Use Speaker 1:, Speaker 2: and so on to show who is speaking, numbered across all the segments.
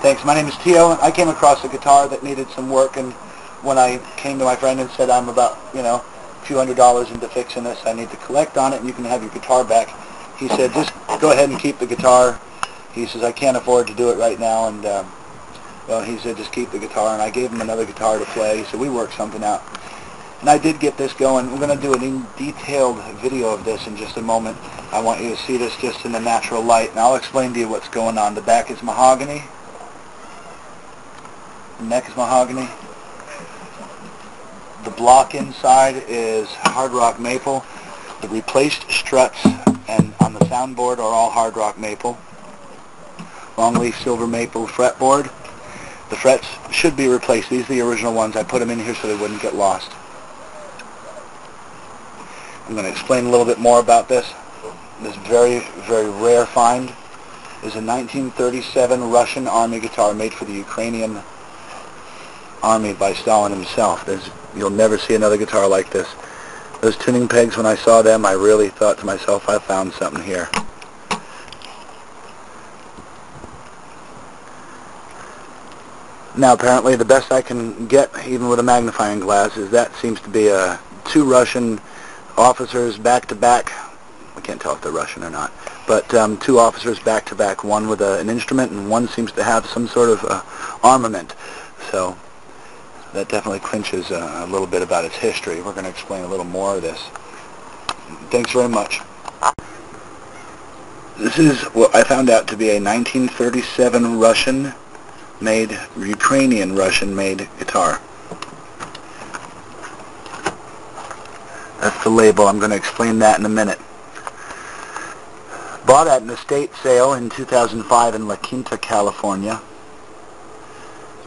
Speaker 1: Thanks. My name is Tio. I came across a guitar that needed some work, and when I came to my friend and said I'm about, a few $100s into fixing this, I need to collect on it, and you can have your guitar back. He said, just go ahead and keep the guitar. He says, I can't afford to do it right now, and he said, just keep the guitar, and I gave him another guitar to play, so we worked something out. And I did get this going. We're going to do a detailed video of this in just a moment. I want you to see this just in the natural light, and I'll explain to you what's going on. The back is mahogany. The neck is mahogany. The block inside is hard rock maple. The replaced struts and on the soundboard are all hard rock maple. Longleaf silver maple fretboard. The frets should be replaced. These are the original ones. I put them in here so they wouldn't get lost. I'm going to explain a little bit more about this. This very, very rare find is a 1937 Russian army guitar made for the Ukrainian army by Stalin himself. You'll never see another guitar like this. Those tuning pegs, when I saw them, I really thought to myself, I found something here. Now, apparently, the best I can get, even with a magnifying glass, is that seems to be two Russian officers back-to-back. I can't tell if they're Russian or not, but two officers back-to-back, one with an instrument and one seems to have some sort of armament. So that definitely clinches a little bit about its history. We're going to explain a little more of this. Thanks very much. This is what I found out to be a 1937 Ukrainian Russian-made guitar. That's the label. I'm going to explain that in a minute. Bought at an estate sale in 2005 in La Quinta, California.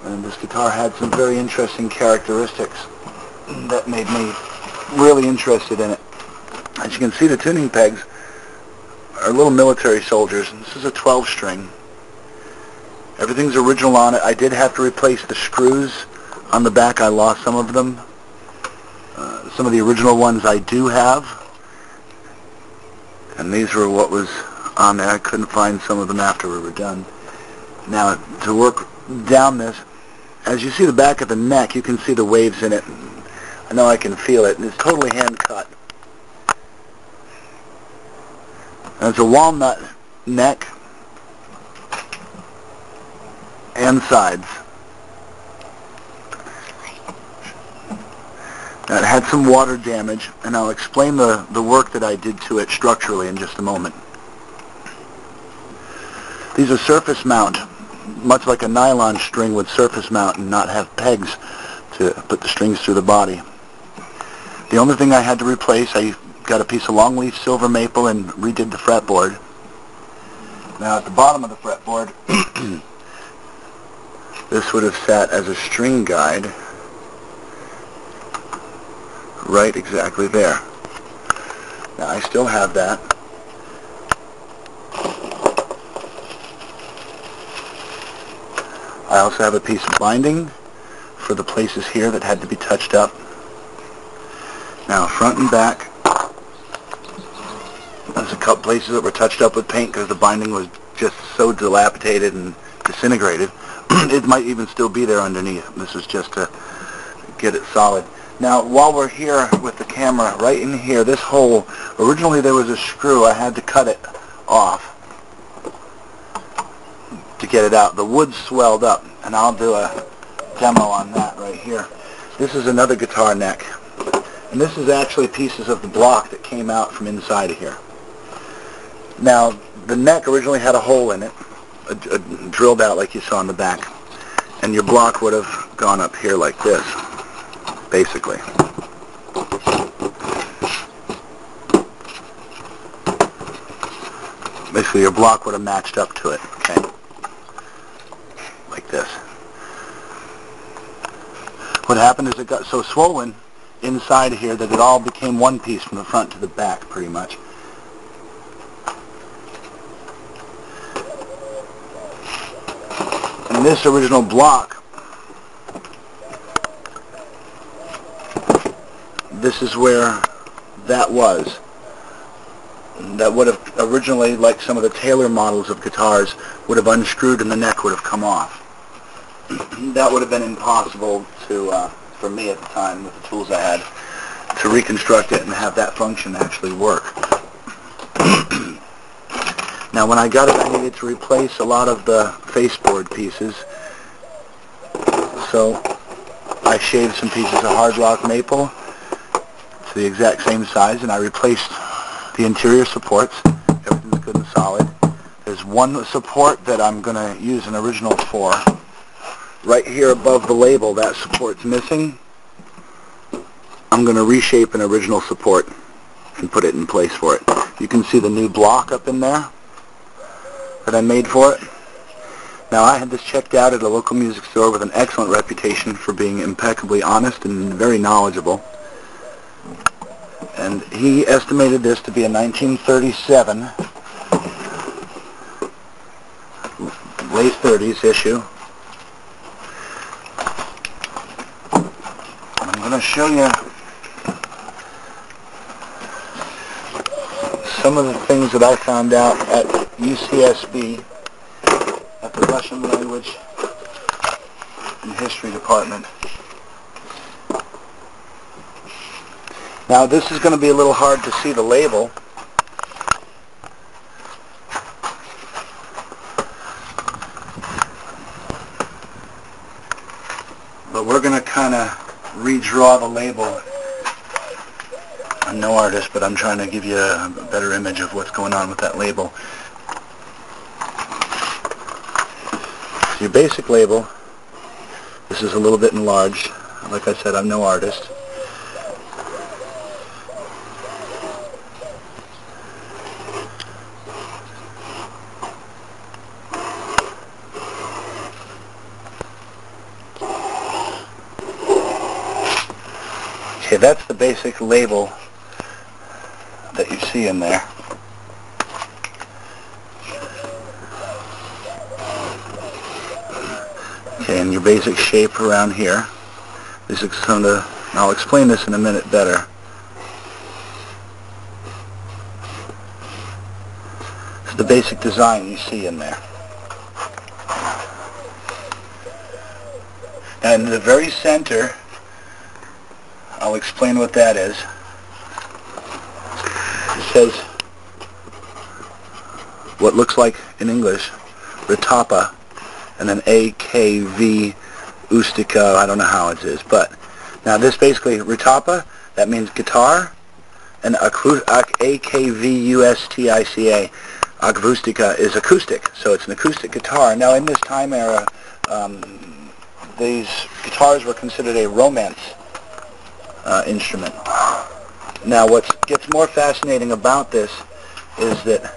Speaker 1: And this guitar had some very interesting characteristics that made me really interested in it. As you can see, the tuning pegs are little military soldiers. This is a 12-string. Everything's original on it. I did have to replace the screws on the back. I lost some of them. Some of the original ones I do have. And these were what was on there. I couldn't find some of them after we were done. Now, to work down this, as you see the back of the neck, you can see the waves in it. I know I can feel it. It's totally hand cut. And it's a walnut neck and sides. Now, it had some water damage, and I'll explain the work that I did to it structurally in just a moment. These are surface mount, much like a nylon string would surface mount and not have pegs to put the strings through the body. The only thing I had to replace, I got a piece of longleaf silver maple and redid the fretboard. Now at the bottom of the fretboard, this would have sat as a string guide right exactly there. Now I still have that. I also have a piece of binding for the places here that had to be touched up. Now front and back, there's a couple places that were touched up with paint because the binding was just so dilapidated and disintegrated. It might even still be there underneath. This is just to get it solid. Now while we're here with the camera, right in here, this hole, originally there was a screw. I had to cut it off to get it out. The wood swelled up, and I'll do a demo on that right here. This is another guitar neck, and this is actually pieces of the block that came out from inside of here. Now the neck originally had a hole in it, drilled out like you saw in the back, and your block would have gone up here like this, basically. Basically your block would have matched up to it, okay? Like this. What happened is it got so swollen inside here that it all became one piece from the front to the back, pretty much. And this original block, this is where that was. That would have originally, like some of the Taylor models of guitars, would have unscrewed and the neck would have come off. that would have been impossible to for me at the time with the tools I had to reconstruct it and have that function actually work. Now when I got it, I needed to replace a lot of the faceboard pieces, so I shaved some pieces of hard rock maple to the exact same size, and I replaced the interior supports. Everything's good and solid. There's one support that I'm going to use an original for. Right here above the label, that support's missing. I'm going to reshape an original support and put it in place for it. You can see the new block up in there that I made for it. Now, I had this checked out at a local music store with an excellent reputation for being impeccably honest and very knowledgeable. And he estimated this to be a 1937, late 30s issue. I'm going to show you some of the things that I found out at UCSB, at the Russian Language and History Department. Now this is going to be a little hard to see the label. But we're going to kind of redraw the label. I'm no artist, but I'm trying to give you a better image of what's going on with that label. So your basic label, this is a little bit enlarged. Like I said, I'm no artist. Okay, that's the basic label that you see in there. Okay, and your basic shape around here. This is some of the, I'll explain this in a minute better. It's the basic design you see in there. And in the very center, I'll explain what that is. It says what looks like in English Ritapa, and then AKV Ustica. I don't know how it is, but now this basically Ritapa, that means guitar, and AKVUSTICA, Akvustica, is acoustic, so it's an acoustic guitar. Now in this time era, these guitars were considered a romance instrument. Now what gets more fascinating about this is that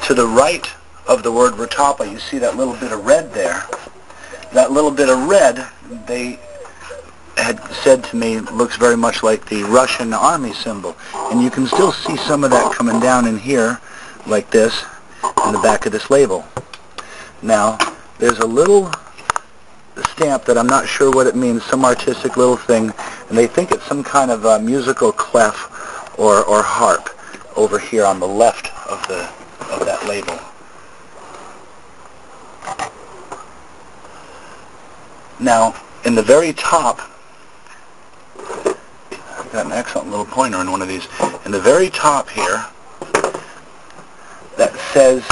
Speaker 1: to the right of the word Ritapa, you see that little bit of red there. That little bit of red, they had said to me, looks very much like the Russian army symbol. And you can still see some of that coming down in here, like this, in the back of this label. Now, there's a little stamp that I'm not sure what it means, some artistic little thing, and they think it's some kind of musical clef or harp over here on the left of that label. Now, in the very top, I've got an excellent little pointer in one of these. In the very top here, that says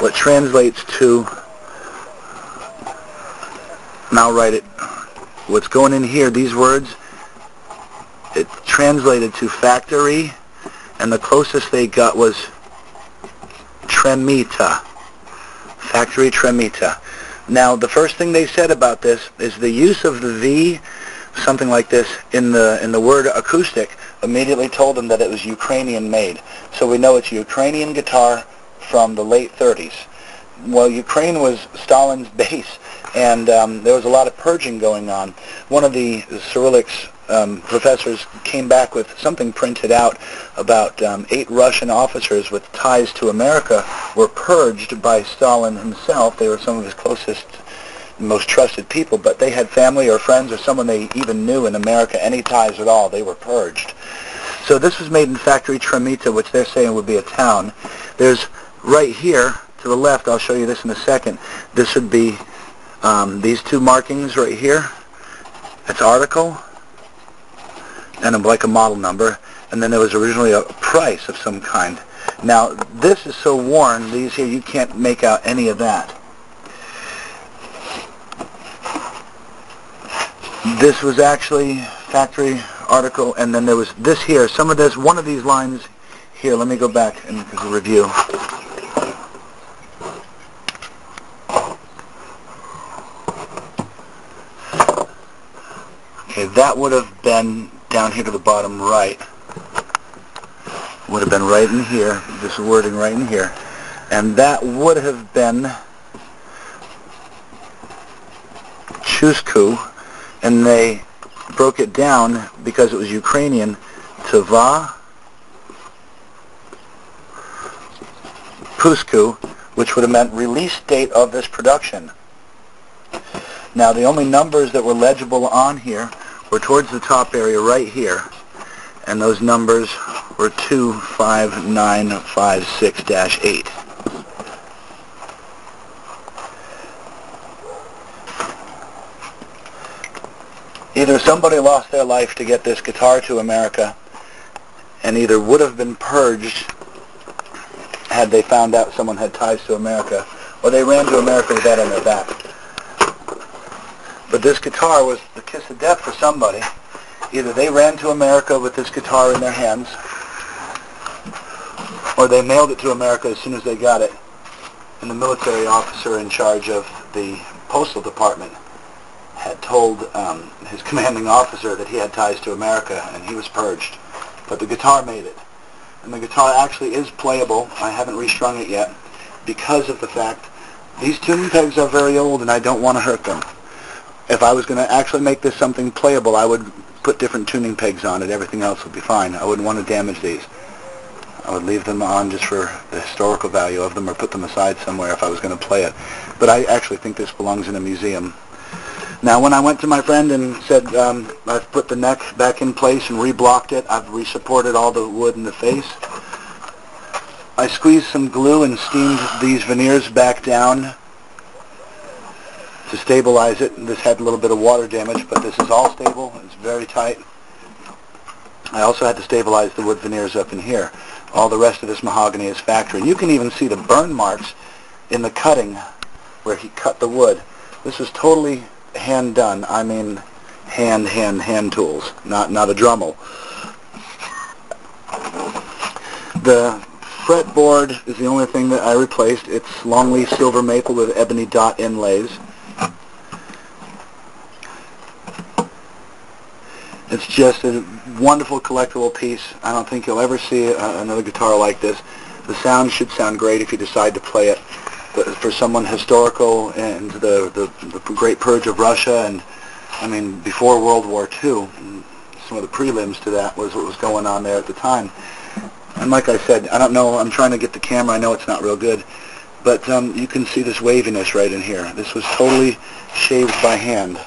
Speaker 1: what translates to, and I'll write it, what's going in here, these words, it translated to factory, and the closest they got was tremita, factory tremita. Now, the first thing they said about this is the use of the V, something like this, in the word acoustic, immediately told them that it was Ukrainian made. So we know it's a Ukrainian guitar from the late 30s. Well, Ukraine was Stalin's base, and there was a lot of purging going on. One of the Cyrillics professors came back with something printed out about 8 Russian officers with ties to America were purged by Stalin himself. They were some of his closest, most trusted people, but they had family or friends or someone they even knew in America, any ties at all, they were purged. So this was made in Factory Tremita, which they're saying would be a town. There's right here, to the left, I'll show you this in a second, this would be these two markings right here. It's article and like a model number, and then there was originally a price of some kind. Now this is so worn, these here, you can't make out any of that. This was actually factory article, and then there was this here. Some of this, one of these lines here, let me go back and review. Okay, that would have been down here to the bottom right. Would have been right in here, this wording right in here. And that would have been Chusku, and they broke it down because it was Ukrainian to Va Pusku, which would have meant release date of this production. Now the only numbers that were legible on here were towards the top area right here, and those numbers were 25956-8. Either somebody lost their life to get this guitar to America, and either would have been purged had they found out someone had ties to America, or they ran to America with that on their back. But this guitar was the kiss of death for somebody. Either they ran to America with this guitar in their hands, or they mailed it to America as soon as they got it, and the military officer in charge of the postal department had told his commanding officer that he had ties to America, and he was purged. But the guitar made it. And the guitar actually is playable. I haven't restrung it yet because of the fact these tuning pegs are very old and I don't want to hurt them. If I was going to actually make this something playable, I would put different tuning pegs on it. Everything else would be fine. I wouldn't want to damage these. I would leave them on just for the historical value of them, or put them aside somewhere if I was going to play it. But I actually think this belongs in a museum. Now, when I went to my friend and said, I've put the neck back in place and reblocked it, I've resupported all the wood in the face, I squeezed some glue and steamed these veneers back down to stabilize it. This had a little bit of water damage, but this is all stable. It's very tight. I also had to stabilize the wood veneers up in here. All the rest of this mahogany is factory. You can even see the burn marks in the cutting where he cut the wood. This is totally hand done. I mean hand tools, not a Dremel. The fretboard is the only thing that I replaced. It's longleaf silver maple with ebony dot inlays. It's just a wonderful collectible piece. I don't think you'll ever see another guitar like this. The sound should sound great if you decide to play it. But for someone historical and the Great Purge of Russia, and I mean before World War II, some of the prelims to that was what was going on there at the time. And like I said, I don't know, I'm trying to get the camera, I know it's not real good, but you can see this waviness right in here. This was totally shaved by hand.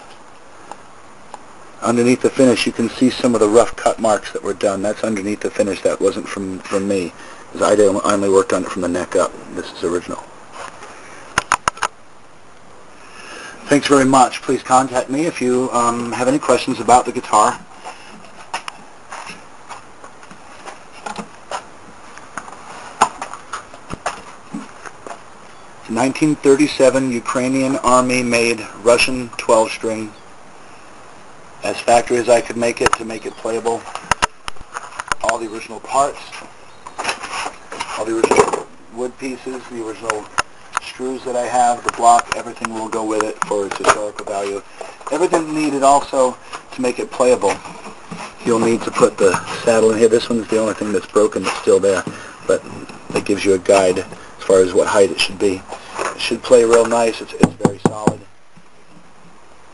Speaker 1: Underneath the finish you can see some of the rough cut marks that were done. That's underneath the finish. That wasn't from me, because I only worked on it from the neck up. This is original. Thanks very much. Please contact me if you have any questions about the guitar. It's 1937 Ukrainian Army-made Russian 12-string. As factory as I could make it to make it playable. All the original parts, all the original wood pieces, the original screws that I have, the block, everything will go with it for its historical value. Everything needed also to make it playable. You'll need to put the saddle in here. This one's the only thing that's broken that's still there, but it gives you a guide as far as what height it should be. It should play real nice. It's very solid.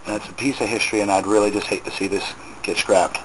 Speaker 1: And it's a piece of history, and I'd really just hate to see this get scrapped.